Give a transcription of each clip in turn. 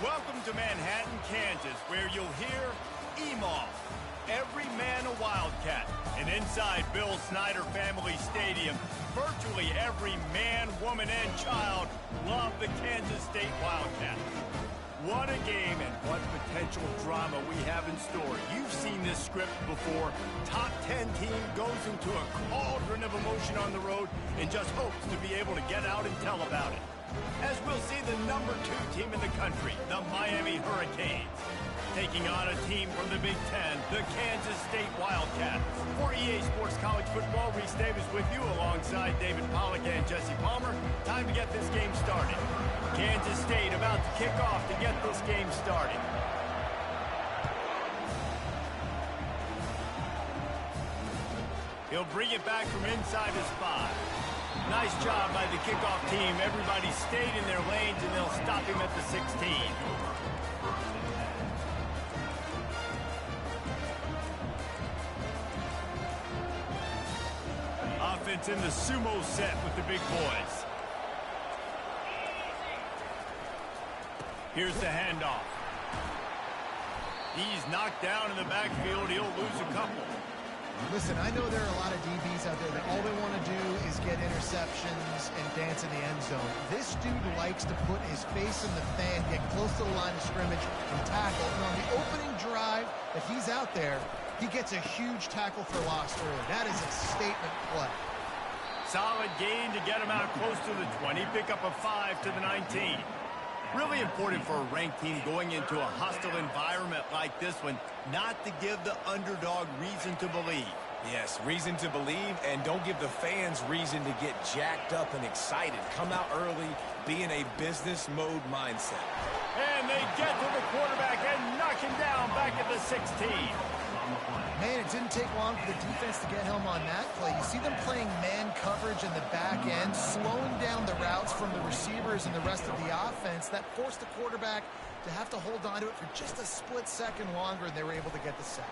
Welcome to Manhattan, Kansas, where you'll hear EMAW, every man a Wildcat. And inside Bill Snyder Family Stadium, virtually every man, woman, and child love the Kansas State Wildcats. What a game and what potential drama we have in store. You've seen this script before. Top 10 team goes into a cauldron of emotion on the road and just hopes to be able to get out and tell about it. As we'll see the number 2 team in the country, the Miami Hurricanes, taking on a team from the Big Ten, the Kansas State Wildcats. For EA Sports College Football, Reese Davis with you alongside David Pollack and Jesse Palmer. Time to get this game started. Kansas State about to kick off to get this game started. He'll bring it back from inside his 5. Nice job by the kickoff team. Everybody stayed in their lanes, and they'll stop him at the 16. Offense in the sumo set with the big boys. Here's the handoff. He's knocked down in the backfield. He'll lose a couple. Listen, I know there are a lot of DBs out there that all they want to do is get interceptions and dance in the end zone. This dude likes to put his face in the fan, get close to the line of scrimmage, and tackle. And on the opening drive, if he's out there, he gets a huge tackle for loss early. That is a statement play. Solid gain to get him out close to the 20. Pick up a 5 to the 19. Really important for a ranked team going into a hostile environment like this one, not to give the underdog reason to believe. Yes, reason to believe, and don't give the fans reason to get jacked up and excited. Come out early, be in a business mode mindset. And they get to the quarterback and knock him down back at the 16. Man, it didn't take long for the defense to get home on that play. You see them playing man coverage in the back end, slowing down the routes from the receivers and the rest of the offense. That forced the quarterback to have to hold on to it for just a split second longer, and they were able to get the sack.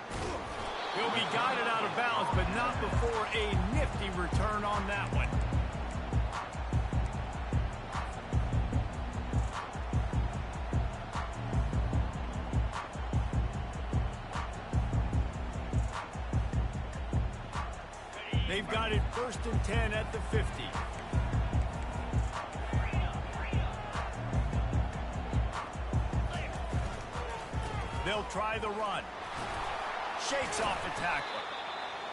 He'll be guided out of bounds, but not before a nifty return on that one. They've got it 1st and 10 at the 50. They'll try the run. Shakes off the tackler.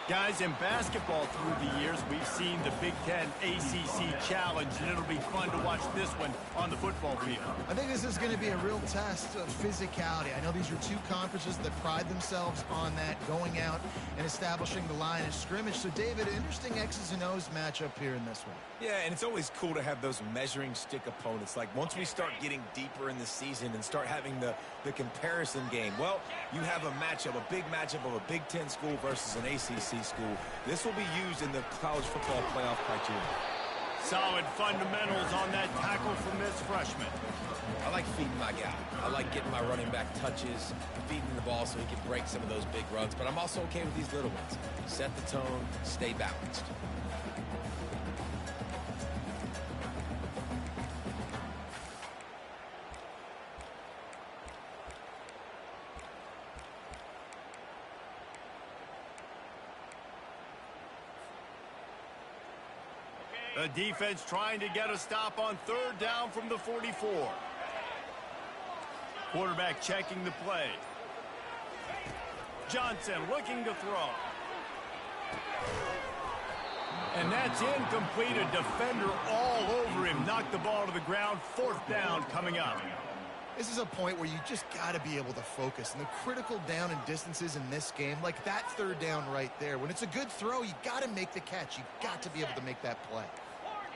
Guys, in basketball through the years, we've seen the Big Ten ACC Challenge, and it'll be fun to watch this one on the football field. I think this is going to be a real test of physicality. I know these are 2 conferences that pride themselves on that, going out and establishing the line of scrimmage. So, David, interesting X's and O's matchup here in this one. Yeah, and it's always cool to have those measuring stick opponents. Like, once we start getting deeper in the season and start having the comparison game, well, you have a matchup, a big matchup of a Big Ten school versus an ACC school. This will be used in the college football playoff criteria. Solid fundamentals on that tackle from this freshman. I like feeding my guy. I like getting my running back touches, feeding the ball so he can break some of those big runs, but I'm also okay with these little ones. Set the tone, stay balanced. The defense trying to get a stop on 3rd down from the 44. Quarterback checking the play. Johnson looking to throw. And that's incomplete. A defender all over him. Knocked the ball to the ground. 4th down coming up. This is a point where you just got to be able to focus. And the critical down and distances in this game, like that 3rd down right there, when it's a good throw, you got to make the catch. You got to be able to make that play.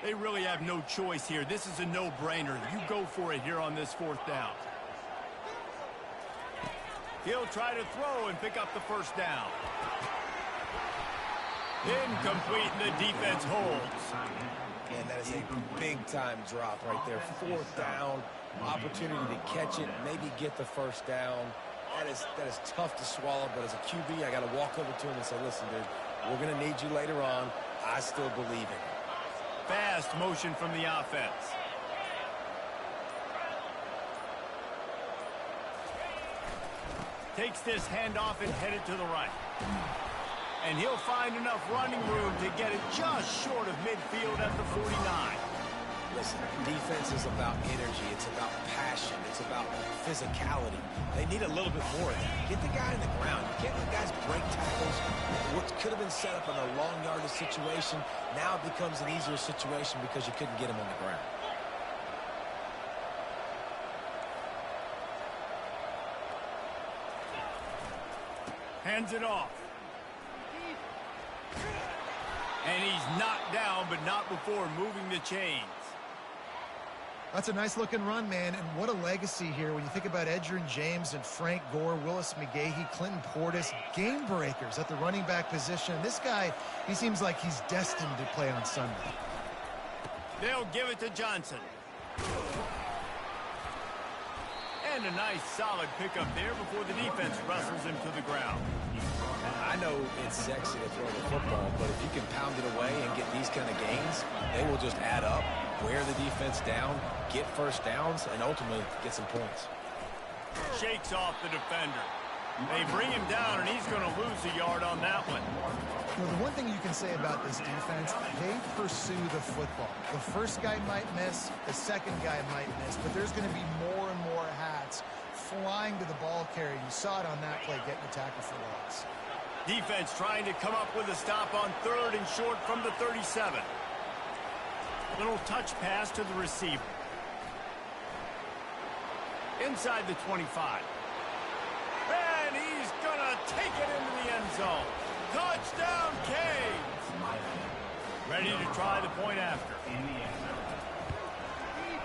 They really have no choice here. This is a no-brainer. You go for it here on this 4th down. He'll try to throw and pick up the 1st down. Incomplete, and the defense holds. Man, that is a big-time drop right there. 4th down, opportunity to catch it, maybe get the 1st down. That is tough to swallow, but as a QB, I got to walk over to him and say, listen, dude, we're going to need you later on. I still believe in you. Fast motion from the offense. Takes this handoff and headed to the right. And he'll find enough running room to get it just short of midfield at the 49. Listen, defense is about energy. It's about passion. It's about physicality. They need a little bit more of that. Get the guy in the ground. You can't let guys break tackles. What could have been set up in a long yardage situation, now it becomes an easier situation because you couldn't get him on the ground. Hands it off. And he's knocked down, but not before moving the chains. That's a nice-looking run, man, and what a legacy here when you think about Edgerrin James and Frank Gore, Willis McGahee, Clinton Portis, game breakers at the running back position. This guy, he seems like he's destined to play on Sunday. They'll give it to Johnson. And a nice, solid pickup there before the defense wrestles him to the ground. I know it's sexy to throw the football, but if you can pound it away and get these kind of gains, they will just add up, wear the defense down, get first downs, and ultimately get some points. Shakes off the defender. They bring him down, and he's going to lose a yard on that one. You know, the one thing you can say about this defense, they pursue the football. The first guy might miss, the second guy might miss, but there's going to be more and more hats flying to the ball carrier. You saw it on that play, getting the tackle for loss. Defense trying to come up with a stop on 3rd and short from the 37. Little touch pass to the receiver. Inside the 25. And he's going to take it into the end zone. Touchdown, Canes! Ready to try the point after.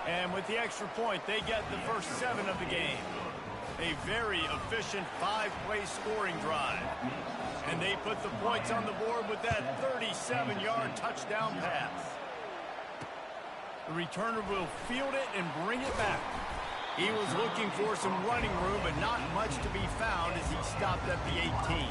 And with the extra point, they get the first 7 of the game. A very efficient 5-play scoring drive. And they put the points on the board with that 37-yard touchdown pass. The returner will field it and bring it back. He was looking for some running room, but not much to be found as he stopped at the 18.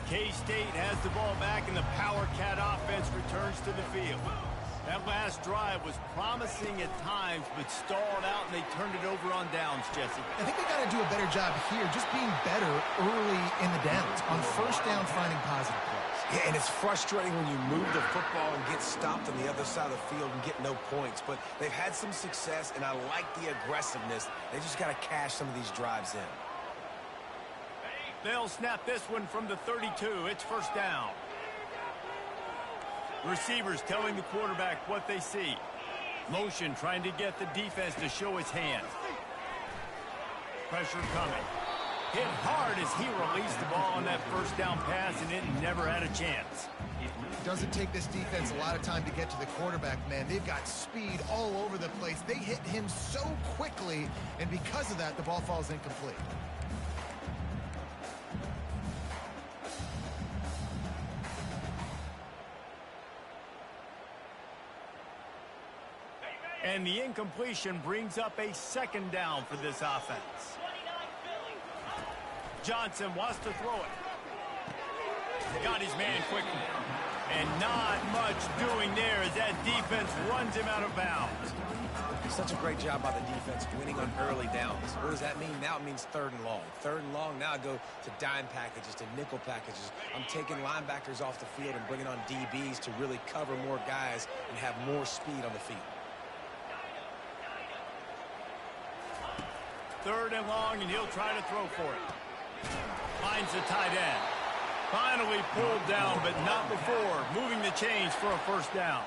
K-State has the ball back, and the Power Cat offense returns to the field. That last drive was promising at times, but stalled out, and they turned it over on downs, Jesse. I think they got to do a better job here, just being better early in the downs. On first down, finding positive plays. Yeah, and it's frustrating when you move the football and get stopped on the other side of the field and get no points. But they've had some success, and I like the aggressiveness. They just got to cash some of these drives in. They'll snap this one from the 32. It's first down. Receivers telling the quarterback what they see. Motion trying to get the defense to show his hand. Pressure coming. Hit hard as he released the ball on that first down pass, and it never had a chance. It doesn't take this defense a lot of time to get to the quarterback, man. They've got speed all over the place. They hit him so quickly, and because of that, the ball falls incomplete. And the incompletion brings up a second down for this offense. Johnson wants to throw it. Got his man quickly. And not much doing there as that defense runs him out of bounds. Such a great job by the defense winning on early downs. What does that mean? Now it means 3rd and long. 3rd and long, now I go to dime packages, to nickel packages. I'm taking linebackers off the field and bringing on DBs to really cover more guys and have more speed on the field. 3rd and long, and he'll try to throw for it. Finds the tight end. Finally pulled down, but not before moving the chains for a first down.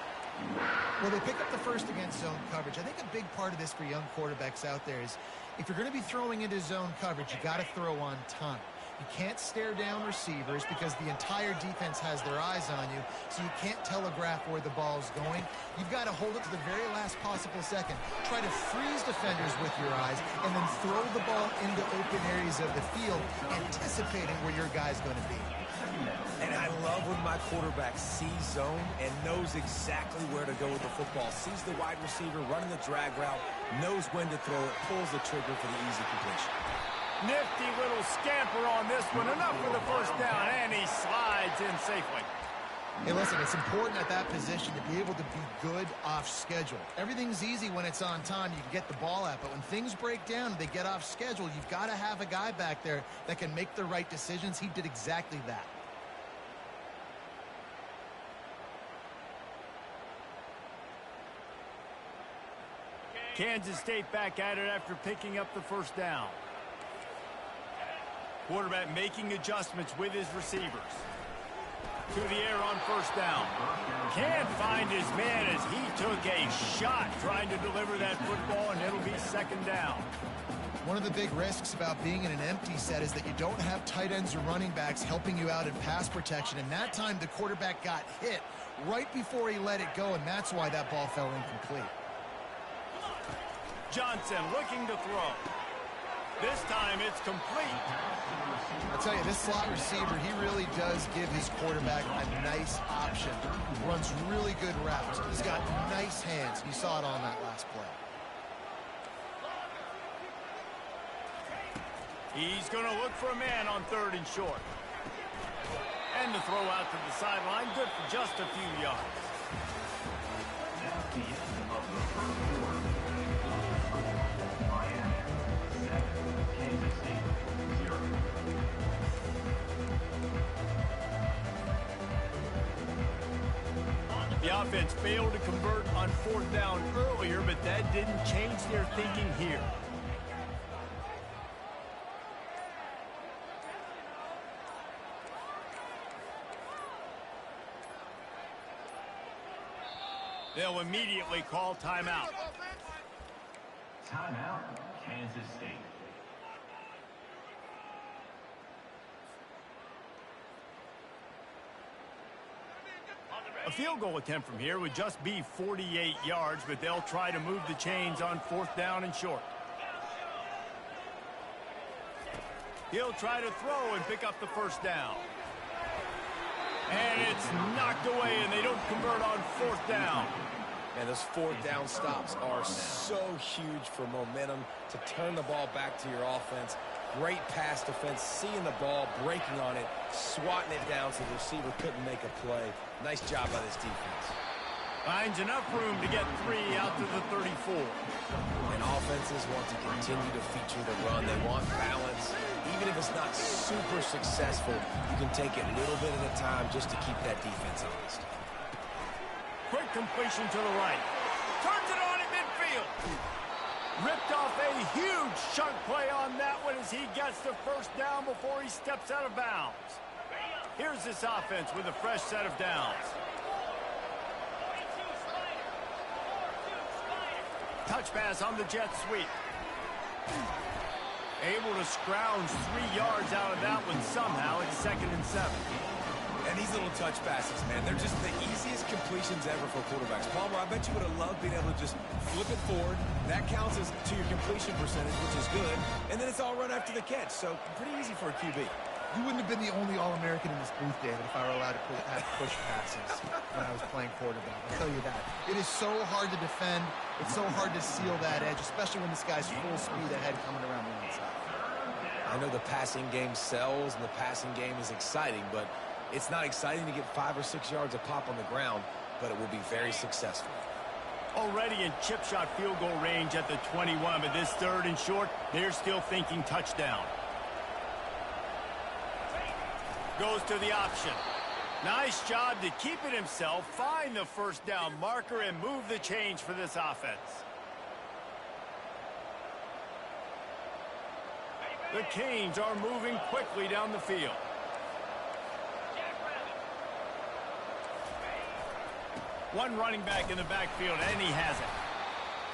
Well, they pick up the first against zone coverage. I think a big part of this for young quarterbacks out there is if you're going to be throwing into zone coverage, you got to throw on time. You can't stare down receivers because the entire defense has their eyes on you, so you can't telegraph where the ball is going. You've got to hold it to the very last possible second. Try to freeze defenders with your eyes and then throw the ball into open areas of the field, anticipating where your guy's going to be. And I love when my quarterback sees zone and knows exactly where to go with the football. Sees the wide receiver running the drag route, knows when to throw it, pulls the trigger for the easy completion. Nifty little scamper on this one. Enough for the first down, and he slides in safely. Hey, listen, it's important at that position to be able to be good off schedule. Everything's easy when it's on time. You can get the ball out, but when things break down, they get off schedule, you've got to have a guy back there that can make the right decisions. He did exactly that. Kansas State back at it after picking up the first down. Quarterback making adjustments with his receivers. To the air on first down. Can't find his man as he took a shot trying to deliver that football, and it'll be second down. One of the big risks about being in an empty set is that you don't have tight ends or running backs helping you out in pass protection, and that time the quarterback got hit right before he let it go, and that's why that ball fell incomplete. Johnson looking to throw. This time it's complete. I'll tell you, this slot receiver, he really does give his quarterback a nice option. Runs really good routes. He's got nice hands. You saw it on that last play. He's going to look for a man on third and short. And the throw out to the sideline, good for just a few yards. That's the end of the first quarter. Miami 7, Kansas State 0. The offense failed to convert on fourth down earlier, but that didn't change their thinking here. They'll immediately call timeout. Timeout, Kansas State. A field goal attempt from here would just be 48 yards, but they'll try to move the chains on fourth down and short. He'll try to throw and pick up the first down. And it's knocked away, and they don't convert on fourth down. And those fourth down stops are so huge for momentum to turn the ball back to your offense. Great pass defense, seeing the ball, breaking on it, swatting it down so the receiver couldn't make a play. Nice job by this defense. Finds enough room to get 3 out to the 34. And offenses want to continue to feature the run. They want balance. Even if it's not super successful, you can take it a little bit at a time just to keep that defense honest. Quick completion to the right. Turns it on at midfield. Ripped off a huge chunk play on that one as he gets the first down before he steps out of bounds. Here's this offense with a fresh set of downs. Touch pass on the jet sweep. Able to scrounge 3 yards out of that one somehow. It's 2nd and 7. And these little touch passes, man, they're just the easiest completions ever for quarterbacks. Palmer, I bet you would have loved being able to just flip it forward. That counts as to your completion percentage, which is good. And then it's all run after the catch, so pretty easy for a QB. You wouldn't have been the only All-American in this booth, David, if I were allowed to have push passes when I was playing quarterback. I'll tell you that. It is so hard to defend. It's so hard to seal that edge, especially when this guy's full speed ahead coming around the inside. I know the passing game sells and the passing game is exciting, but it's not exciting to get 5 or 6 yards a pop on the ground, but it will be very successful. Already in chip shot field goal range at the 21, but this 3rd and short, they're still thinking touchdown. Goes to the option. Nice job to keep it himself, find the first down marker, and move the change for this offense. The Canes are moving quickly down the field. One running back in the backfield, and he has it.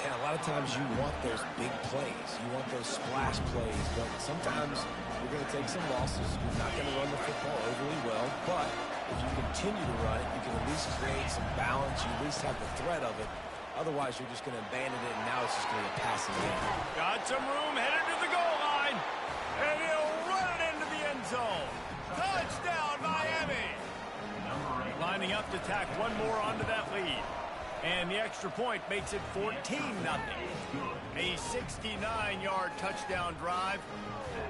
And a lot of times you want those big plays. You want those splash plays, but sometimes you're going to take some losses. You're not going to run the football overly well, but if you continue to run it, you can at least create some balance. You at least have the threat of it. Otherwise, you're just going to abandon it, and now it's just going to be a passing game. Got some room, headed to the goal line, and he'll run it into the end zone. Touchdown, Miami! Lining up to tack one more onto that lead. And the extra point makes it 14-0. A 69-yard touchdown drive,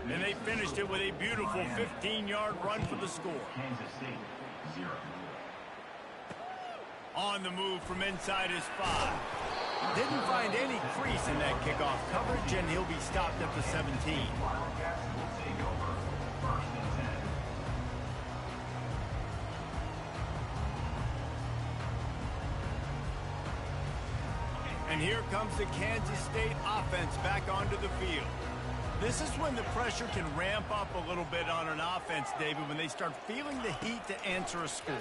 and they finished it with a beautiful 15-yard run for the score. Kansas State, 0. On the move from inside his 5. Didn't find any crease in that kickoff coverage, and he'll be stopped at the 17. Wildcats will take over 1st and 10. And here comes the Kansas State offense back onto the field. This is when the pressure can ramp up a little bit on an offense, David, when they start feeling the heat to answer a score.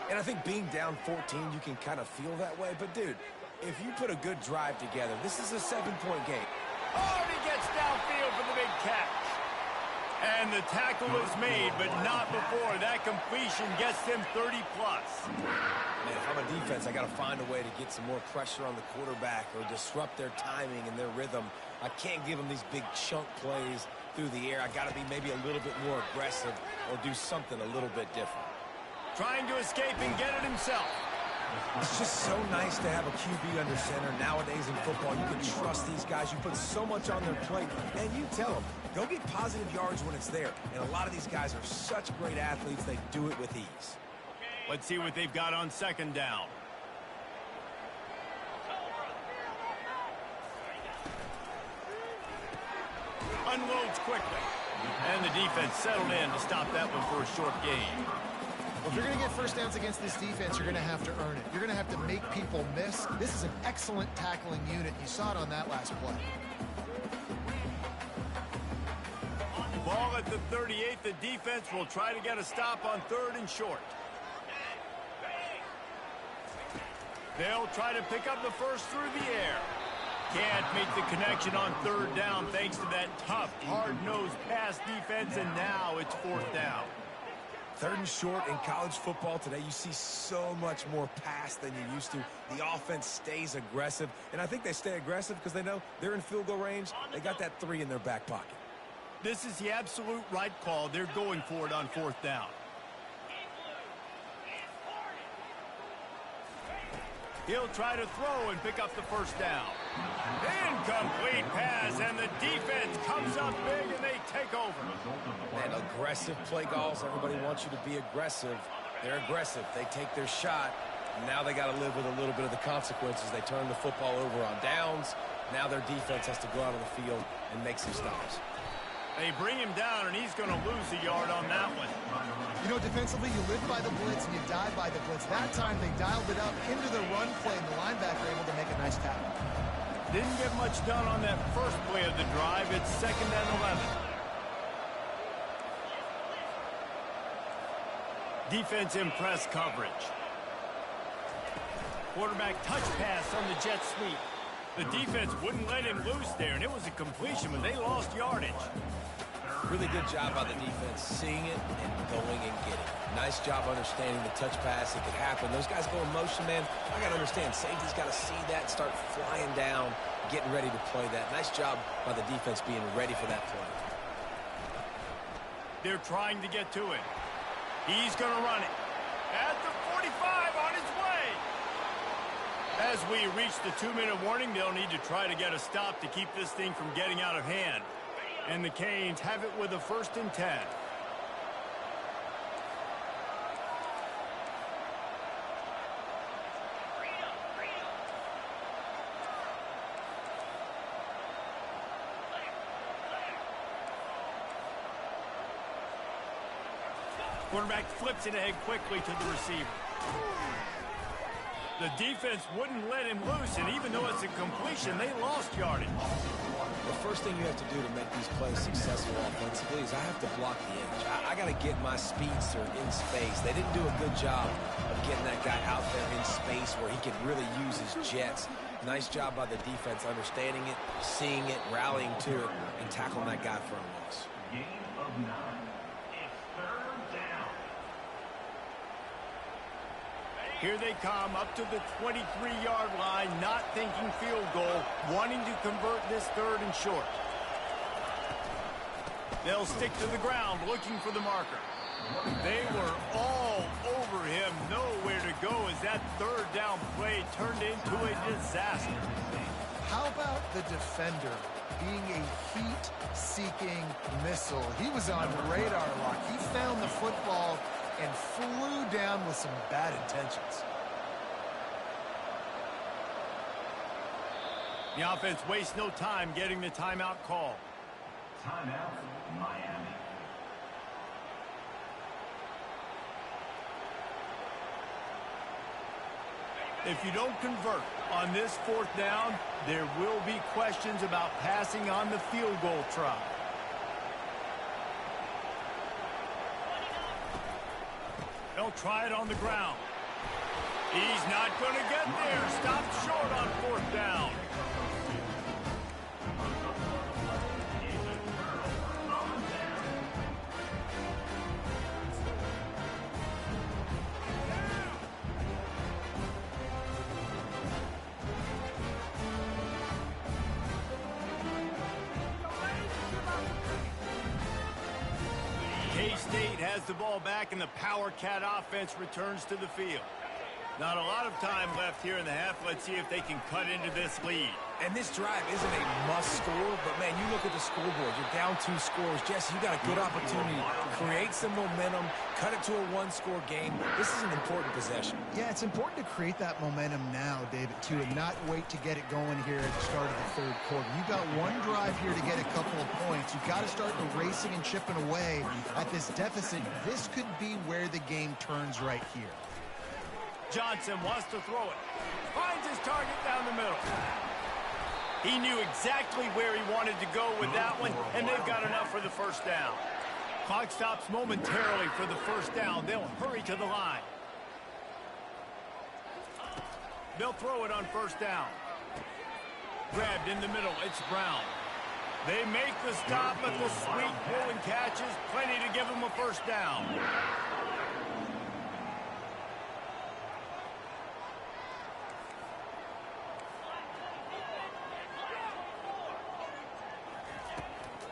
And I think being down 14, you can kind of feel that way. But, dude, if you put a good drive together, this is a 7-point game. Oh, and he gets downfield for the big catch. And the tackle is made, but not before. That completion gets him 30-plus. Man, if I'm a defense, I got to find a way to get some more pressure on the quarterback or disrupt their timing and their rhythm. I can't give them these big chunk plays through the air. I got to be maybe a little bit more aggressive or do something a little bit different. Trying to escape and get it himself. It's just so nice to have a QB under center. Nowadays in football, you can trust these guys. You put so much on their plate, and you tell them, go get positive yards when it's there. And a lot of these guys are such great athletes, they do it with ease. Let's see what they've got on 2nd down. Unloads quickly. And the defense settled in to stop that one for a short gain. Well, if you're going to get first downs against this defense, you're going to have to earn it. You're going to have to make people miss. This is an excellent tackling unit. You saw it on that last play. Ball at the 38. The defense will try to get a stop on 3rd and short. They'll try to pick up the first through the air. Can't make the connection on 3rd down thanks to that tough, hard-nosed pass defense, and now it's 4th down. 3rd and short in college football today, you see so much more pass than you used to. The offense stays aggressive, and I think they stay aggressive because they know they're in field goal range. They got that 3 in their back pocket. This is the absolute right call. They're going for it on 4th down. He'll try to throw and pick up the first down. Incomplete pass, and the defense comes up big, and they take over. And aggressive play calls. Everybody wants you to be aggressive. They're aggressive. They take their shot. Now they got to live with a little bit of the consequences. They turn the football over on downs. Now their defense has to go out on the field and make some stops. They bring him down, and he's going to lose a yard on that one. You know, defensively, you live by the blitz and you die by the blitz. That time they dialed it up into the run play, and the linebacker able to make a nice tackle. Didn't get much done on that first play of the drive. It's 2nd and 11. Defense in press coverage. Quarterback touch pass on the jet sweep. The defense wouldn't let him loose there, and it was a completion, but they lost yardage. Really good job by the defense, seeing it and going and getting it. Nice job understanding the touch pass. It could happen. Those guys go in motion, man. I got to understand, safety's got to see that, start flying down, getting ready to play that. Nice job by the defense being ready for that play. They're trying to get to it. He's going to run it. At the 45 on his way. As we reach the 2-minute warning, they'll need to try to get a stop to keep this thing from getting out of hand. And the Canes have it with a 1st and 10. Quarterback flips it ahead quickly to the receiver. The defense wouldn't let him loose, and even though it's a completion, they lost yardage. The first thing you have to do to make these plays successful offensively is I have to block the edge. I got to get my speedster in space. They didn't do a good job of getting that guy out there in space where he could really use his jets Nice job by the defense, understanding it, seeing it, rallying to it, and tackling that guy for a loss. Gain of 9. It's 3rd down. Here they come up to the 23-yard line, not thinking field goal, wanting to convert this 3rd and short. They'll stick to the ground, looking for the marker. They were all over him, nowhere to go as that 3rd down play turned into a disaster. How about the defender being a heat-seeking missile? He was on radar lock. He found the football and flew down with some bad intentions. The offense wastes no time getting the timeout call. Timeout, Miami. If you don't convert on this 4th down, there will be questions about passing on the field goal try. They'll try it on the ground. He's not going to get there. Stopped short on 4th down. K-State has the ball back, and the Power Cat offense returns to the field. Not a lot of time left here in the half. Let's see if they can cut into this lead. And this drive isn't a must score, but, man, you look at the scoreboard. You're down 2 scores. Jesse, you got a good opportunity to create some momentum, cut it to a 1-score game. This is an important possession. Yeah, it's important to create that momentum now, David, too, and not wait to get it going here at the start of the 3rd quarter. You've got one drive here to get a couple of points. You've got to start the racing and chipping away at this deficit. This could be where the game turns right here. Johnson wants to throw it. Finds his target down the middle. He knew exactly where he wanted to go with that one, and they've got enough for the 1st down. Clock stops momentarily for the 1st down. They'll hurry to the line. They'll throw it on 1st down. Grabbed in the middle. It's Brown. They make the stop, but the sweet pull and catch is plenty to give them a 1st down.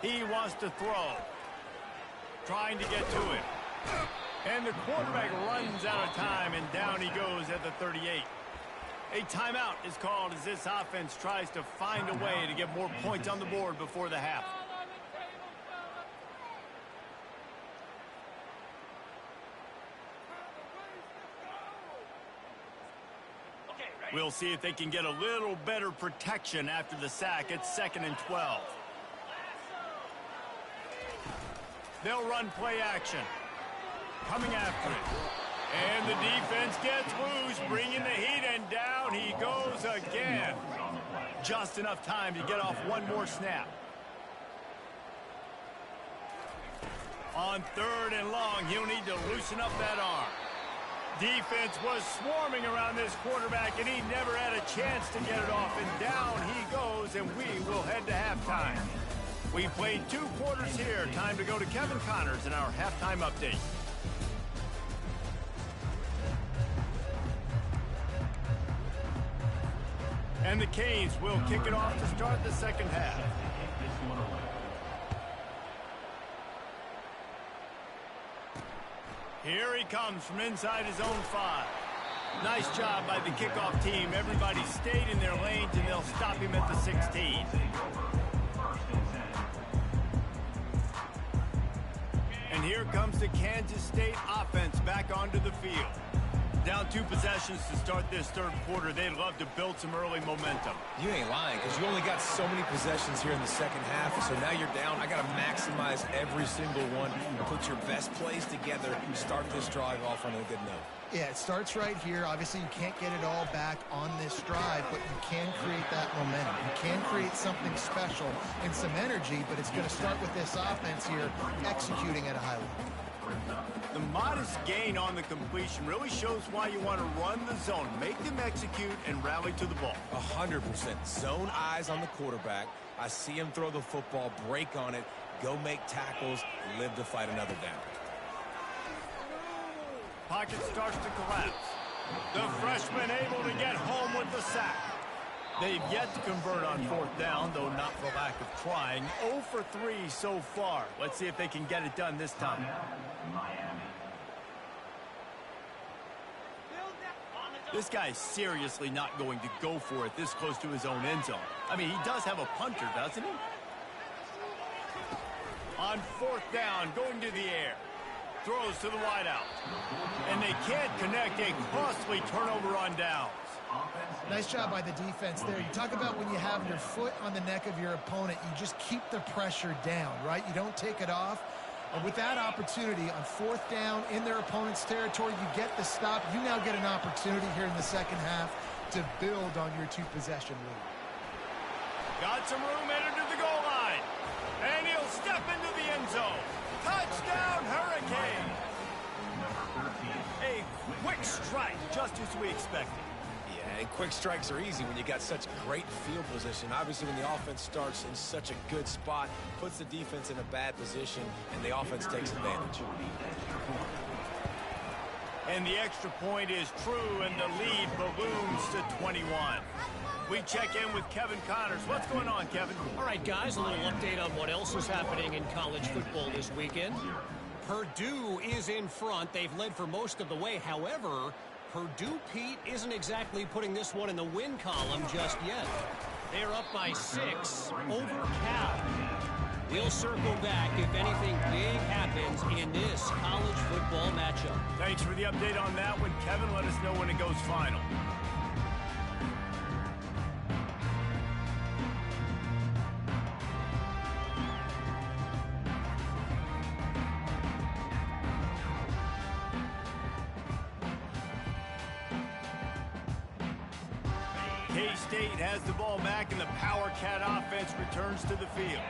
He wants to throw. Trying to get to him. And the quarterback runs out of time, and down he goes at the 38. A timeout is called as this offense tries to find a way to get more points on the board before the half. We'll see if they can get a little better protection after the sack. It's 2nd and 12. They'll run play action. Coming after it. And the defense gets loose, bringing the heat, and down he goes again. Just enough time to get off one more snap. On 3rd and long, he'll need to loosen up that arm. Defense was swarming around this quarterback, and he never had a chance to get it off. And down he goes, and we will head to halftime. We played 2 quarters here. Time to go to Kevin Connors in our halftime update. And the Canes will kick it off to start the 2nd half. Here he comes from inside his own 5. Nice job by the kickoff team. Everybody stayed in their lanes, and they'll stop him at the 16. And here comes the Kansas State offense back onto the field. Down 2 possessions to start this 3rd quarter. They'd love to build some early momentum. You ain't lying, because you only got so many possessions here in the 2nd half, so now you're down. I got to maximize every single one and put your best plays together and start this drive off on a good note. Yeah, it starts right here. Obviously, you can't get it all back on this drive, but you can create that momentum. You can create something special and some energy, but it's going to start with this offense here executing at a high level. The modest gain on the completion really shows why you want to run the zone, make them execute, and rally to the ball. 100%. Zone eyes on the quarterback. I see him throw the football, break on it, go make tackles, live to fight another down. Pocket starts to collapse. The freshman able to get home with the sack. They've yet to convert on fourth down, though not for lack of trying. 0 for 3 so far. Let's see if they can get it done this time. This guy's seriously not going to go for it this close to his own end zone. I mean, he does have a punter, doesn't he? On fourth down, going to the air. Throws to the wideout. And they can't connect. A costly turnover on downs. Nice job by the defense there. You talk about when you have your foot on the neck of your opponent, you just keep the pressure down, right? You don't take it off. And with that opportunity on fourth down in their opponent's territory, you get the stop. You now get an opportunity here in the second half to build on your two-possession lead. Got some room headed to the goal line. And he'll step into the end zone. Touchdown, Hurricane! A quick strike, just as we expected. Yeah, and quick strikes are easy when you got such great field position. Obviously, when the offense starts in such a good spot, puts the defense in a bad position, and the offense takes advantage. And the extra point is true, and the lead balloons to 21. We check in with Kevin Connors. What's going on, Kevin? All right, guys, a little update on what else is happening in college football this weekend. Purdue is in front. They've led for most of the way. However, Purdue, Pete, isn't exactly putting this one in the win column just yet. They're up by 6 over Cal. We'll circle back if anything big happens in this college football matchup. Thanks for the update on that one, Kevin. Let us know when it goes final. K-State has the ball back, and the Power Cat offense returns to the field.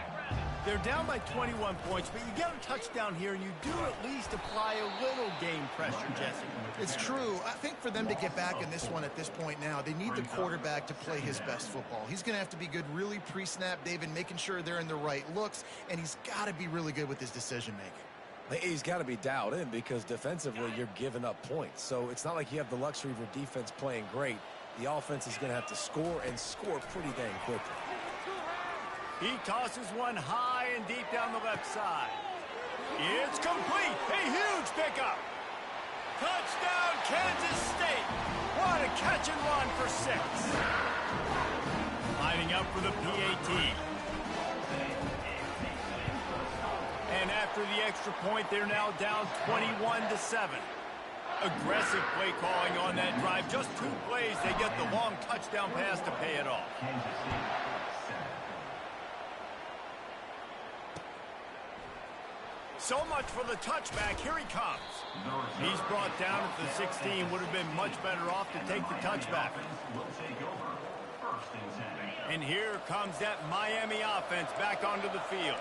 They're down by 21 points, but you get a touchdown here, and you do at least apply a little game pressure, Jesse. It's true. I think for them to get back in this one at this point now, they need the quarterback to play his best football. He's going to have to be good really pre-snap, David, making sure they're in the right looks, and he's got to be really good with his decision-making. He's got to be dialed in because defensively you're giving up points. So it's not like you have the luxury of your defense playing great. The offense is going to have to score and score pretty dang quickly. He tosses one high and deep down the left side. It's complete. A huge pickup. Touchdown, Kansas State. What a catch and run for 6. Lining up for the PAT. And after the extra point, they're now down 21-7. Aggressive play calling on that drive. Just 2 plays, they get the long touchdown pass to pay it off. So much for the touchback. Here he comes. He's brought down at the 16. Would have been much better off to take the touchback. And here comes that Miami offense back onto the field.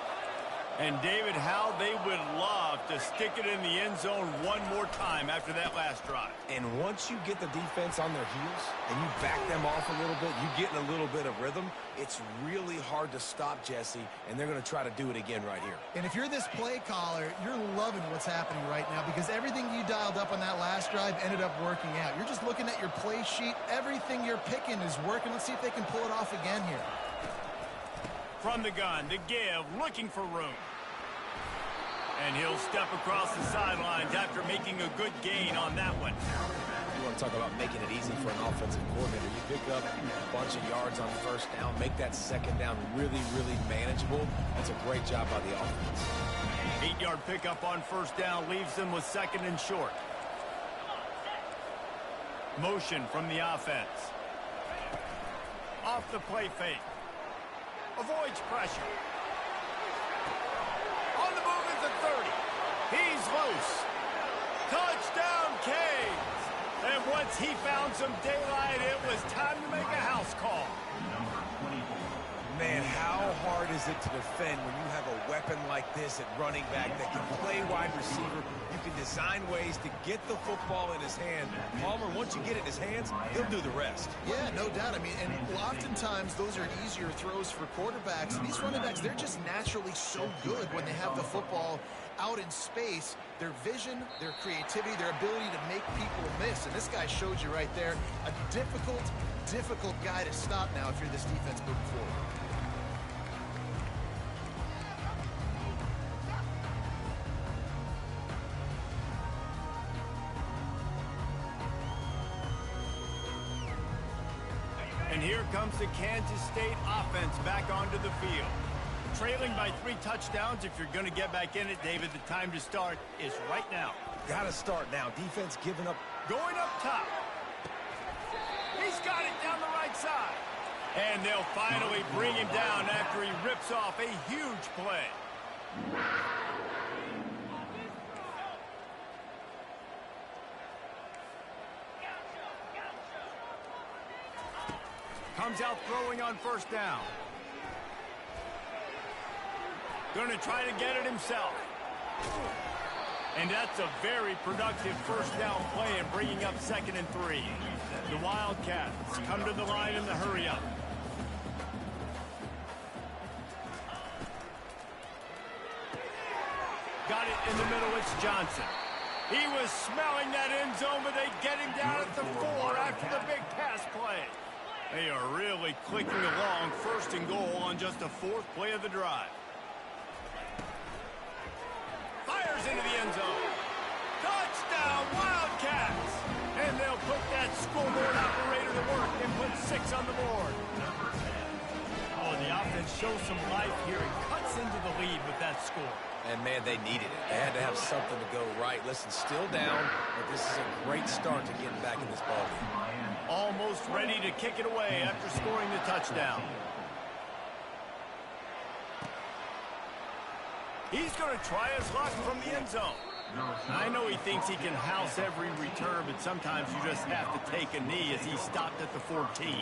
And, David, how they would love to stick it in the end zone one more time after that last drive. And once you get the defense on their heels and you back them off a little bit, you get in a little bit of rhythm, it's really hard to stop, Jesse, and they're going to try to do it again right here. And if you're this play caller, you're loving what's happening right now because everything you dialed up on that last drive ended up working out. You're just looking at your play sheet. Everything you're picking is working. Let's see if they can pull it off again here. From the gun, the give, looking for room. And he'll step across the sidelines after making a good gain on that one. You want to talk about making it easy for an offensive coordinator. You pick up a bunch of yards on first down, make that second down really, really manageable. That's a great job by the offense. 8-yard pickup on first down leaves them with second and short. Motion from the offense. Off the play fake. Avoids pressure. On the move at the 30. He's loose. Touchdown, Canes. And once he found some daylight, it was time to make a house call. Man, how hard is it to defend when you have a weapon like this at running back that can play wide receiver? You can design ways to get the football in his hand. Palmer, once you get it in his hands, he'll do the rest. Yeah, no doubt. I mean, and oftentimes those are easier throws for quarterbacks. And these running backs, they're just naturally so good when they have the football out in space. Their vision, their creativity, their ability to make people miss. And this guy showed you right there, a difficult guy to stop now if you're this defense moving forward. And here comes the Kansas State offense back onto the field. Trailing by 3 touchdowns. If you're going to get back in it, David, the time to start is right now. Got to start now. Defense giving up. Going up top. He's got it down the right side. And they'll finally bring him down after he rips off a huge play. Comes out throwing on first down. Going to try to get it himself. And that's a very productive first down play and bringing up 2nd and 3. The Wildcats come to the line in the hurry-up. Got it in the middle. It's Johnson. He was smelling that end zone, but they get him down at the 4 after the big pass play. They are really clicking along, 1st and goal on just the 4th play of the drive. Fires into the end zone. Touchdown, Wildcats! And they'll put that scoreboard operator to work and put 6 on the board. Oh, the offense shows some life here and cuts into the lead with that score. And, man, they needed it. They had to have something to go right. Listen, still down, but this is a great start to getting back in this ballgame. Almost ready to kick it away after scoring the touchdown. He's going to try his luck from the end zone. I know he thinks he can house every return, but sometimes you just have to take a knee as he stopped at the 14.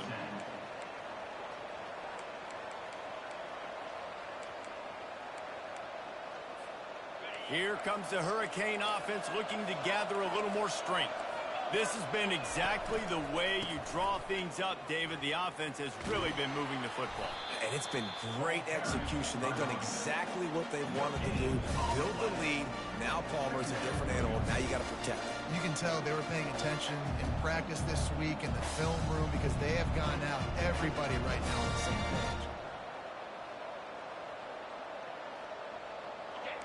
Here comes the Hurricane offense looking to gather a little more strength. This has been exactly the way you draw things up, David. The offense has really been moving the football. And it's been great execution. They've done exactly what they wanted to do. Build the lead. Now Palmer's a different animal. Now you got to protect him. You can tell they were paying attention in practice this week in the film room because they have gone out, everybody right now on the same page.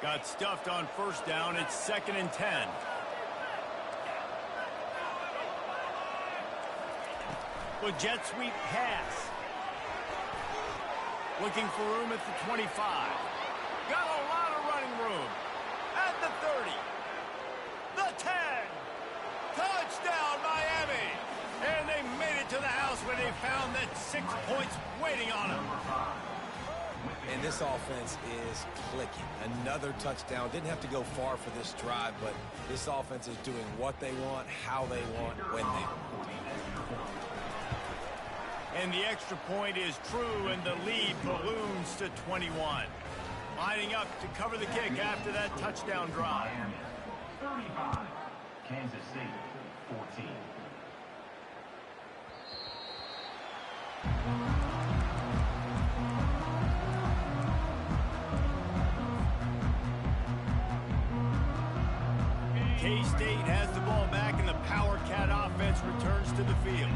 Got stuffed on first down. It's 2nd and 10. With jet sweep pass. Looking for room at the 25. Got a lot of running room. At the 30. The 10. Touchdown, Miami. And they made it to the house when they found that 6 points waiting on them. And this offense is clicking. Another touchdown. Didn't have to go far for this drive, but this offense is doing what they want, how they want, when they want. And the extra point is true, and the lead balloons to 21. Lining up to cover the kick after that touchdown drive. 35, Kansas State, 14. K-State has the ball back, and the Power Cat offense returns to the field.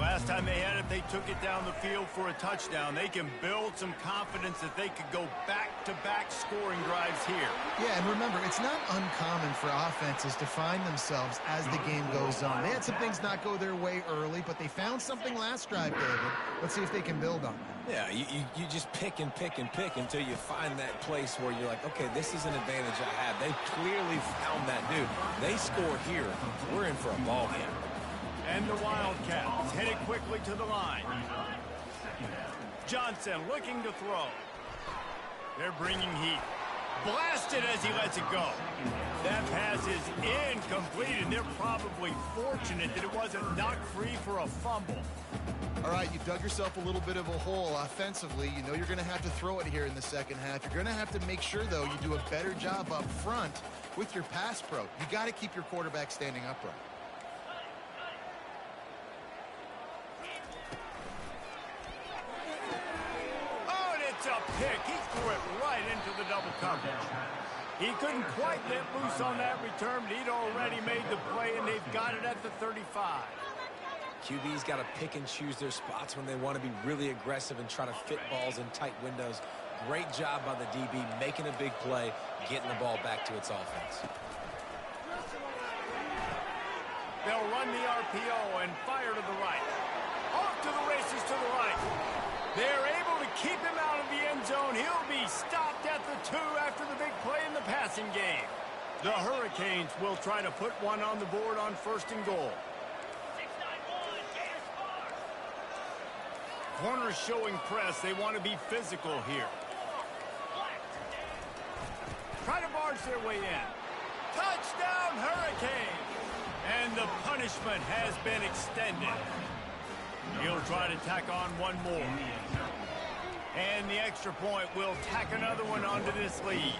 Last time they had it, they took it down the field for a touchdown. They can build some confidence that they could go back-to-back scoring drives here. Yeah, and remember, it's not uncommon for offenses to find themselves as the game goes on. They had some things not go their way early, but they found something last drive, David. Let's see if they can build on that. Yeah, you just pick and pick and pick until you find that place where you're like, okay, this is an advantage I have. They clearly found that dude. They score here. We're in for a ball game. And the Wildcats headed quickly to the line. Johnson looking to throw. They're bringing heat. Blasted as he lets it go. That pass is incomplete, and they're probably fortunate that it wasn't knocked free for a fumble. All right, you dug yourself a little bit of a hole offensively. You know you're going to have to throw it here in the second half. You're going to have to make sure, though, you do a better job up front with your pass pro. You got to keep your quarterback standing upright. Oh, and it's a pick. He threw it right into the double coverage. He couldn't quite let loose on that return, but he'd already made the play, and they've got it at the 35. QB's got to pick and choose their spots when they want to be really aggressive and try to fit balls in tight windows. Great job by the DB making a big play, getting the ball back to its offense. They'll run the RPO and fire to the right. Off to the races to the right. They're able to keep him out of the end zone. He'll be stopped at the 2 after the big play in the passing game. The Hurricanes will try to put one on the board on 1st and goal. Corners showing press. They want to be physical here. Try to barge their way in. Touchdown, Hurricane! And the punishment has been extended. He'll try to tack on one more. And the extra point will tack another one onto this lead.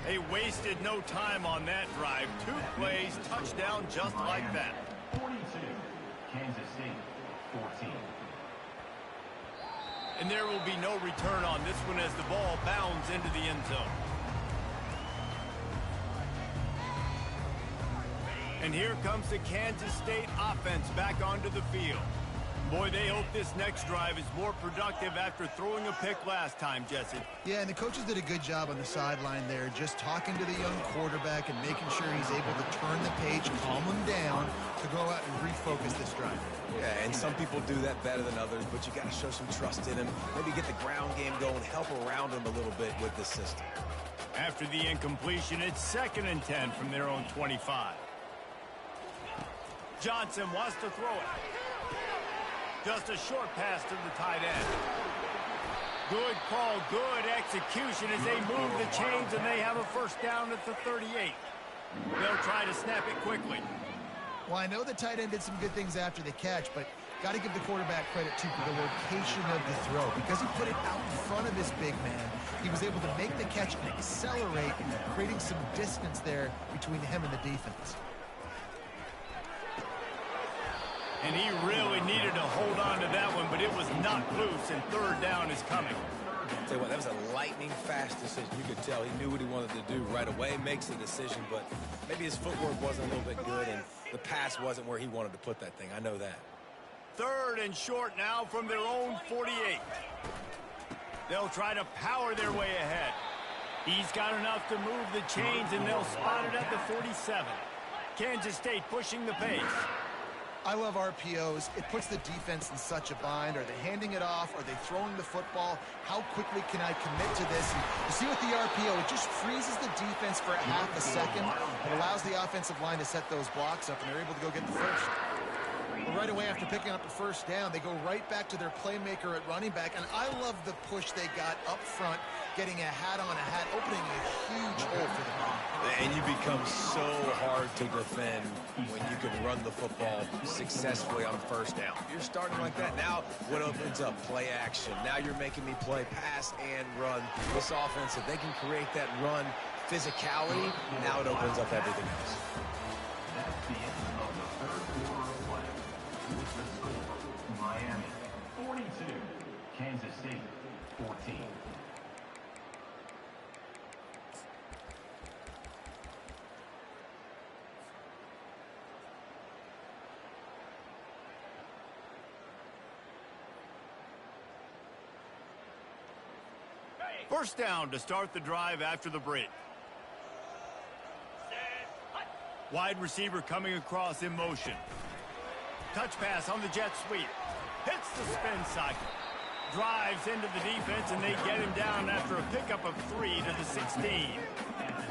They wasted no time on that drive. 2 plays, touchdown just like that. 42, Kansas State, 14. And there will be no return on this one as the ball bounds into the end zone. And here comes the Kansas State offense back onto the field. Boy, they hope this next drive is more productive after throwing a pick last time, Jesse. Yeah, and the coaches did a good job on the sideline there, just talking to the young quarterback and making sure he's able to turn the page, calm him down to go out and refocus this drive. Yeah, and some people do that better than others, but you got to show some trust in him. Maybe get the ground game going, help around him a little bit with this system. After the incompletion, it's 2nd and 10 from their own 25. Johnson wants to throw it. Just a short pass to the tight end. Good call, good execution as they move the chains, and they have a 1st down at the 38. They'll try to snap it quickly. Well, I know the tight end did some good things after the catch, but got to give the quarterback credit, too, for the location of the throw. Because he put it out in front of his big man, he was able to make the catch and accelerate, creating some distance there between him and the defense. And he really needed to hold on to that one, but it was knocked loose, and 3rd down is coming. I'll tell you what, that was a lightning-fast decision. You could tell he knew what he wanted to do right away, makes the decision, but maybe his footwork wasn't a little bit good, and the pass wasn't where he wanted to put that thing. I know that. 3rd and short now from their own 48. They'll try to power their way ahead. He's got enough to move the chains, and they'll spot it at the 47. Kansas State pushing the pace. I love RPOs. It puts the defense in such a bind. Are they handing it off? Are they throwing the football? How quickly can I commit to this? And you see with the RPO, it just freezes the defense for a half a second. It allows the offensive line to set those blocks up, and they're able to go get the 1st. Well, right away after picking up a 1st down, they go right back to their playmaker at running back. And I love the push they got up front, getting a hat on a hat, opening a huge hole for them. And you become so hard to defend when you can run the football successfully on 1st down. You're starting like that. Now what opens up? Play action. Now you're making me play pass and run. This offense, if they can create that run physicality, now it opens up everything else. That's the end of the 3rd quarter of play. With the score, Miami 42, Kansas State 14. First down to start the drive after the break. Wide receiver coming across in motion. Touch pass on the jet sweep. Hits the spin cycle. Drives into the defense, and they get him down after a pickup of 3 to the 16.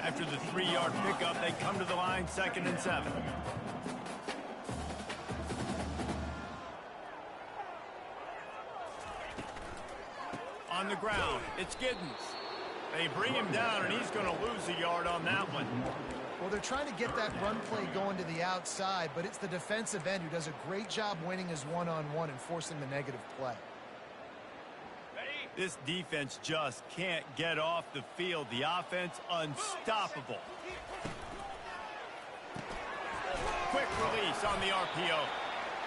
After the 3-yard pickup, they come to the line 2nd and 7. On the ground, it's Giddens. They bring him down, and he's going to lose a yard on that one. Well, they're trying to get that run play going to the outside, but it's the defensive end who does a great job winning his one-on-one and forcing the negative play. This defense just can't get off the field. The offense unstoppable. Quick release on the RPO.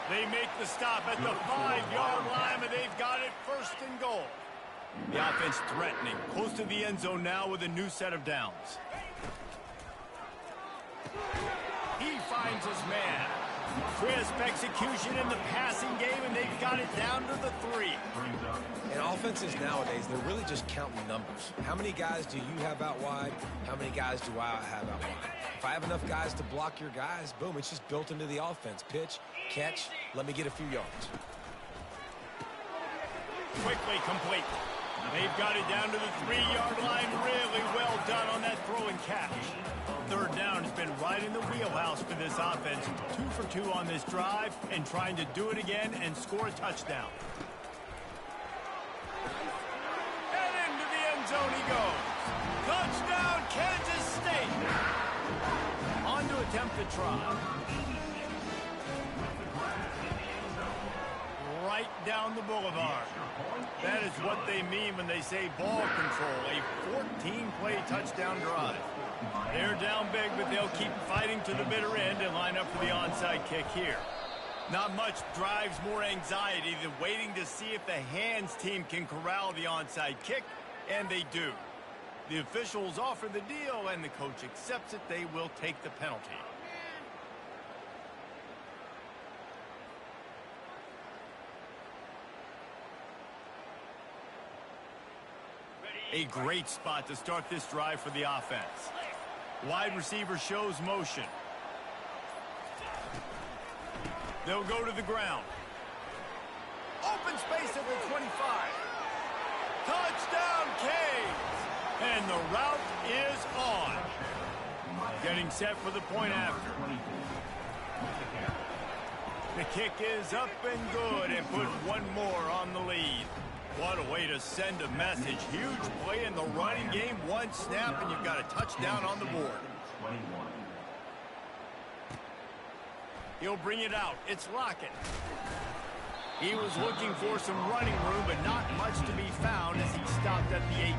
They make the stop at the 5-yard line, and they've got it first and goal. The offense threatening, close to the end zone now with a new set of downs. He finds his man. Crisp execution in the passing game, and they've got it down to the 3. And offenses nowadays, they're really just counting numbers. How many guys do you have out wide? How many guys do I have out wide? If I have enough guys to block your guys, boom, it's just built into the offense. Pitch, catch, let me get a few yards. Quickly complete. They've got it down to the 3-yard line. Really well done on that throw and catch. Third down has been right in the wheelhouse for this offense. 2 for 2 on this drive and trying to do it again and score a touchdown. And into the end zone he goes. Touchdown, Kansas State. On to attempt the try. Right down the boulevard. That is what they mean when they say ball control. A 14-play touchdown drive. They're down big, but they'll keep fighting to the bitter end and line up for the onside kick here. Not much drives more anxiety than waiting to see if the hands team can corral the onside kick, and they do. The officials offer the deal, and the coach accepts it. They will take the penalty. A great spot to start this drive for the offense. Wide receiver shows motion. They'll go to the ground. Open space at the 25. Touchdown, Canes! And the route is on. Getting set for the point after. The kick is up and good and put one more on the lead. What a way to send a message. Huge play in the running game. One snap, and you've got a touchdown on the board. He'll bring it out. It's Lockett. He was looking for some running room, but not much to be found as he stopped at the 18.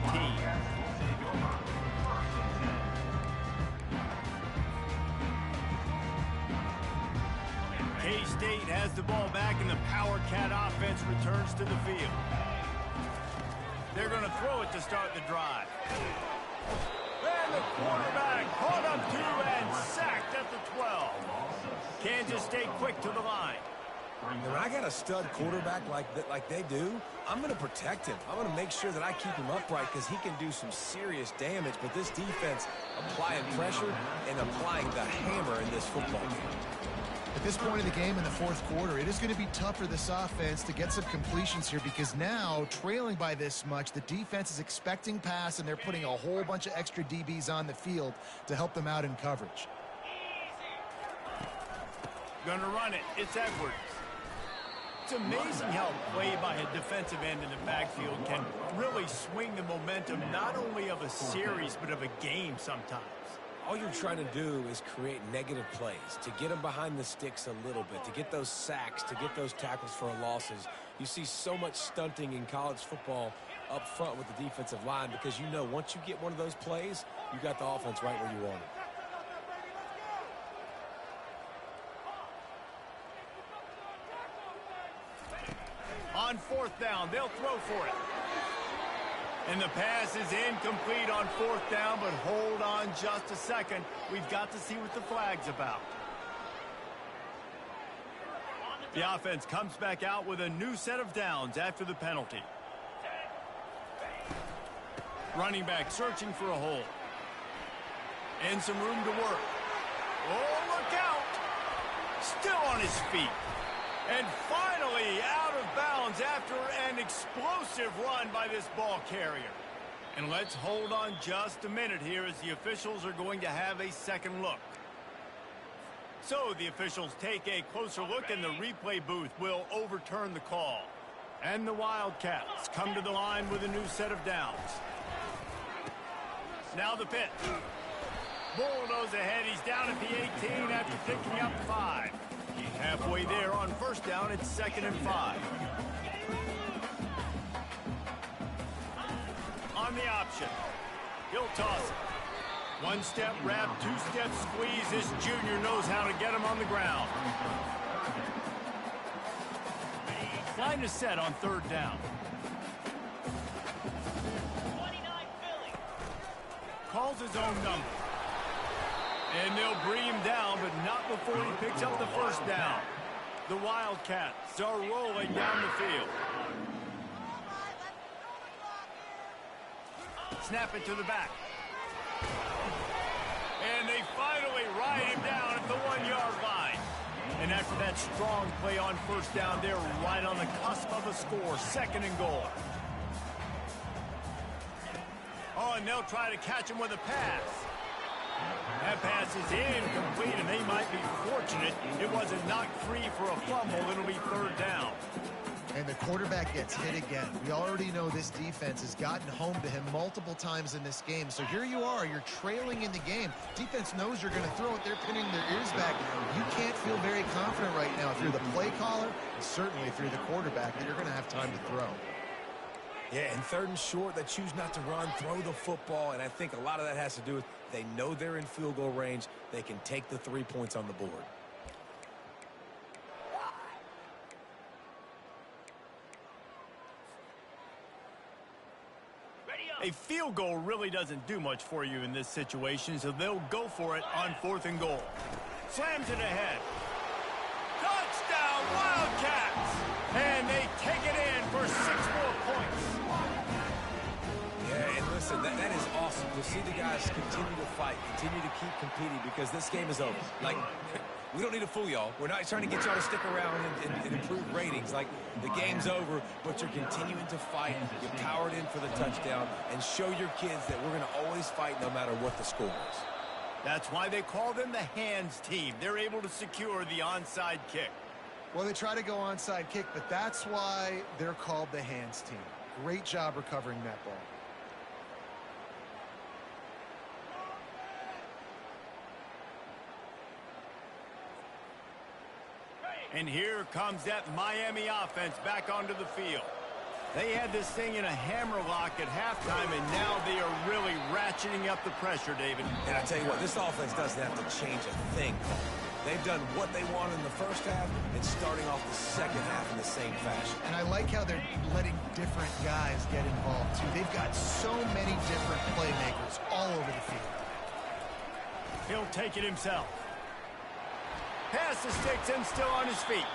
K-State has the ball back, and the Power Cat offense returns to the field. They're going to throw it to start the drive. And the quarterback caught up to and sacked at the 12. Kansas State quick to the line. And when I got a stud quarterback like they do, I'm going to protect him. I'm going to make sure that I keep him upright because he can do some serious damage. But this defense applying pressure and applying the hammer in this football game. At this point in the game in the fourth quarter, it is going to be tough for this offense to get some completions here because now, trailing by this much, the defense is expecting pass, and they're putting a whole bunch of extra DBs on the field to help them out in coverage. Going to run it. It's Edwards. It's amazing how play by a defensive end in the backfield can really swing the momentum not only of a series but of a game sometimes. All you're trying to do is create negative plays, to get them behind the sticks a little bit, to get those sacks, to get those tackles for losses. You see so much stunting in college football up front with the defensive line because you know once you get one of those plays, you got the offense right where you want it. On fourth down, they'll throw for it. And the pass is incomplete on fourth down, but hold on just a second. We've got to see what the flag's about. The offense comes back out with a new set of downs after the penalty. Running back searching for a hole. And some room to work. Oh, look out! Still on his feet. And finally out of bounds after an explosive run by this ball carrier. And let's hold on just a minute here as the officials are going to have a second look. So the officials take a closer look, and the replay booth will overturn the call. And the Wildcats come to the line with a new set of downs. Now the pitch. Bull knows ahead. He's down at the 18 after picking up 5. Halfway there on first down, it's 2nd and 5. On the option, he'll toss it. One-step wrap, two-step squeeze. This junior knows how to get him on the ground. Line is set on 3rd down. Calls his own number. And they'll bring him down, but not before he picks up the 1st down. The Wildcats are rolling down the field. Snap it to the back. And they finally ride him down at the 1-yard line. And after that strong play on 1st down, they're right on the cusp of a score. 2nd and goal. Oh, and they'll try to catch him with a pass. That pass is incomplete, and they might be fortunate it wasn't knocked free for a fumble. It'll be 3rd down. And the quarterback gets hit again. We already know this defense has gotten home to him multiple times in this game. So here you are, you're trailing in the game. Defense knows you're going to throw it. They're pinning their ears back. You can't feel very confident right now if you're the play caller, and certainly if you're the quarterback, that you're going to have time to throw. Yeah, and 3rd and short, they choose not to run, throw the football, and I think a lot of that has to do with they know they're in field goal range. They can take the 3 points on the board. A field goal really doesn't do much for you in this situation, so they'll go for it on 4th and goal. Slams it ahead. Touchdown, Wildcats! And they take it in for 6 more points. Yeah, and listen, that is awesome to see the guys continue to fight, continue to keep competing, because this game is over. Like, we don't need to fool y'all. We're not trying to get y'all to stick around and improve ratings. Like, the game's over, but you're continuing to fight. You powered in for the touchdown, and show your kids that we're going to always fight no matter what the score is. That's why they call them the hands team. They're able to secure the onside kick. Well, they try to go onside kick, but that's why they're called the hands team. Great job recovering that ball. And here comes that Miami offense back onto the field. They had this thing in a hammerlock at halftime, and now they are really ratcheting up the pressure, David. And I tell you what, this offense doesn't have to change a thing. They've done what they want in the first half and starting off the second half in the same fashion. And I like how they're letting different guys get involved, too. They've got so many different playmakers all over the field. He'll take it himself. Pass the sticks and still on his feet.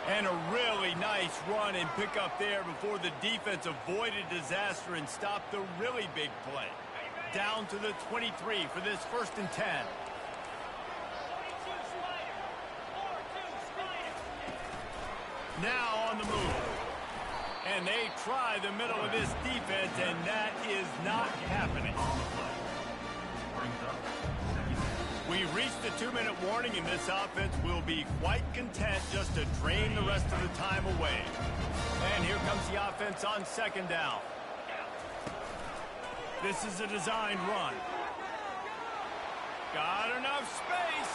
And a really nice run and pick up there before the defense avoided disaster and stopped the really big play. Down to the 23 for this 1st and 10. Now on the move. And they try the middle of this defense, and that is not happening. We've reached the 2-minute warning, and this offense will be quite content just to drain the rest of the time away. And here comes the offense on 2nd down. This is a designed run. Got enough space.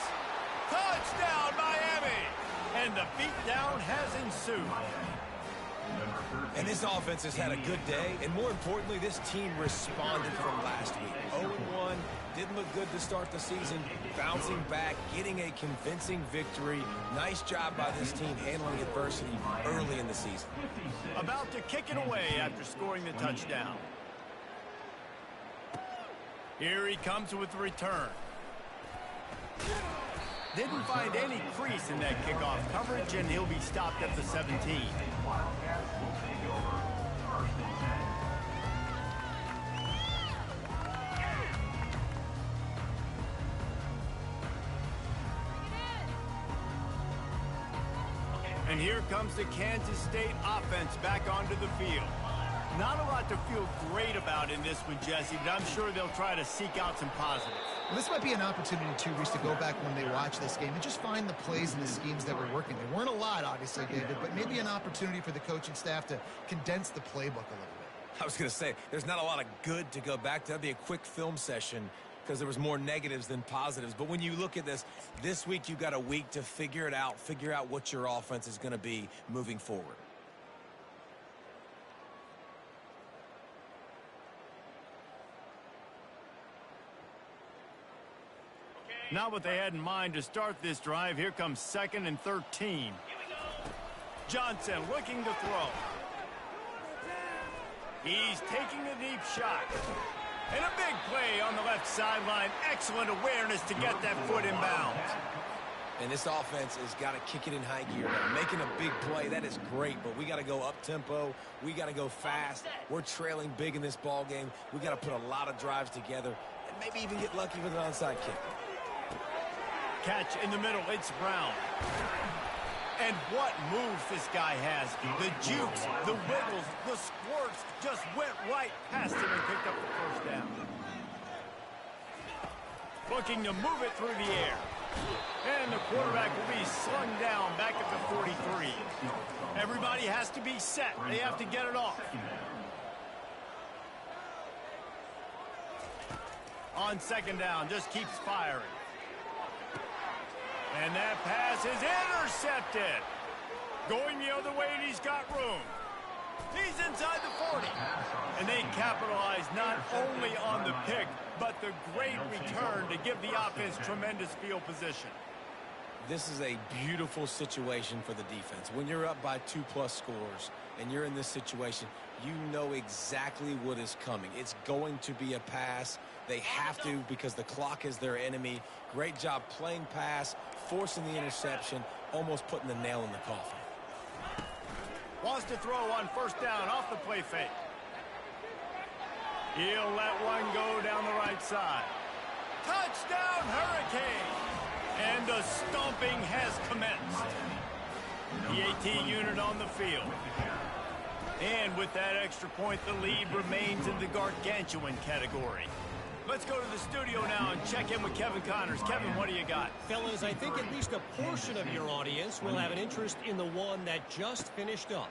Touchdown, Miami! And the beatdown has ensued. And this offense has had a good day, and more importantly, this team responded from last week. 0-1, didn't look good to start the season, bouncing back, getting a convincing victory. Nice job by this team handling adversity early in the season. About to kick it away after scoring the touchdown. Here he comes with the return. Didn't find any crease in that kickoff coverage, and he'll be stopped at the 17. Wildcats will take over 1st and 10. And here comes the Kansas State offense back onto the field. Not a lot to feel great about in this one, Jesse, but I'm sure they'll try to seek out some positives. Well, this might be an opportunity, too, Reese, to go back when they watch this game and just find the plays and the schemes that were working. There weren't a lot, obviously, David, but maybe an opportunity for the coaching staff to condense the playbook a little bit. I was going to say, there's not a lot of good to go back to. That'd be a quick film session. because there was more negatives than positives. But when you look at this week you got a week to figure it out, figure out what your offense is going to be moving forward. Not what they had in mind to start this drive. Here comes 2nd and 13. Johnson looking to throw. He's taking a deep shot. And a big play on the left sideline. Excellent awareness to get that foot in bounds. And this offense has got to kick it in high gear now. Making a big play, that is great, but we got to go up-tempo. We got to go fast. We're trailing big in this ball game. We got to put a lot of drives together and maybe even get lucky with an onside kick. Catch in the middle. It's Brown. And what moves this guy has. The jukes, the wiggles, the squirts just went right past him and picked up the first down. Looking to move it through the air. And the quarterback will be slung down back at the 43. Everybody has to be set. They have to get it off. On 2nd down, just keeps firing. And that pass is intercepted. Going the other way, and he's got room. He's inside the 40. And they capitalize not only on the pick, but the great return to give the offense tremendous field position. This is a beautiful situation for the defense. When you're up by 2+ scores and you're in this situation, you know exactly what is coming. It's going to be a pass. They have to because the clock is their enemy. Great job playing pass, forcing the interception, almost putting the nail in the coffin. Wants to throw on 1st down off the play fake. He'll let one go down the right side. Touchdown, Hurricane! And the stomping has commenced. The 18 unit on the field. And with that extra point, the lead remains in the gargantuan category. Let's go to the studio now and check in with Kevin Connors. Kevin, what do you got? Fellas, I think at least a portion of your audience will have an interest in the one that just finished up.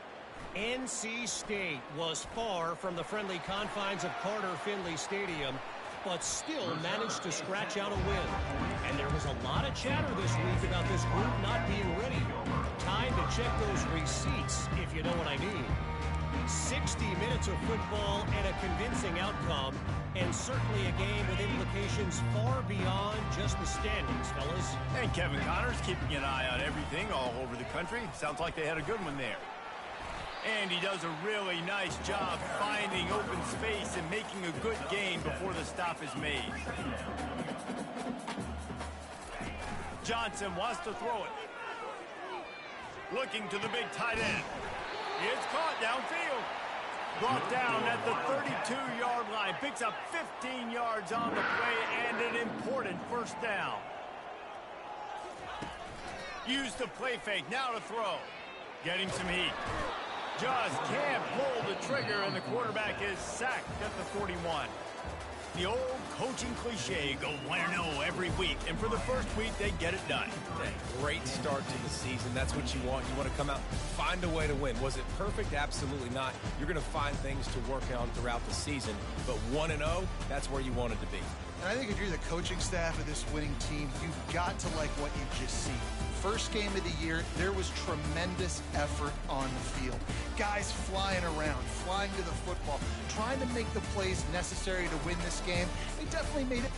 NC State was far from the friendly confines of Carter Finley Stadium, but still managed to scratch out a win. And there was a lot of chatter this week about this group not being ready. Time to check those receipts, if you know what I mean. 60 minutes of football and a convincing outcome, and certainly a game with implications far beyond just the standings, fellas. And Kevin Connors keeping an eye on everything all over the country. Sounds like they had a good one there. And he does a really nice job finding open space and making a good gain before the stop is made. Johnson wants to throw it. Looking to the big tight end. It's caught downfield. Brought down at the 32-yard line. Picks up 15 yards on the play and an important 1st down. Use the play fake. Now to throw. Getting some heat. Just can't pull the trigger, and the quarterback is sacked at the 41. The old coaching cliche, go 1-0 every week. And for the first week, they get it done. A great start to the season. That's what you want. You want to come out, find a way to win. Was it perfect? Absolutely not. You're going to find things to work on throughout the season. But 1-0, that's where you want it to be. And I think if you're the coaching staff of this winning team, you've got to like what you just see. First game of the year, there was tremendous effort on the field. Guys flying around, flying to the football, trying to make the plays necessary to win this game. They definitely made it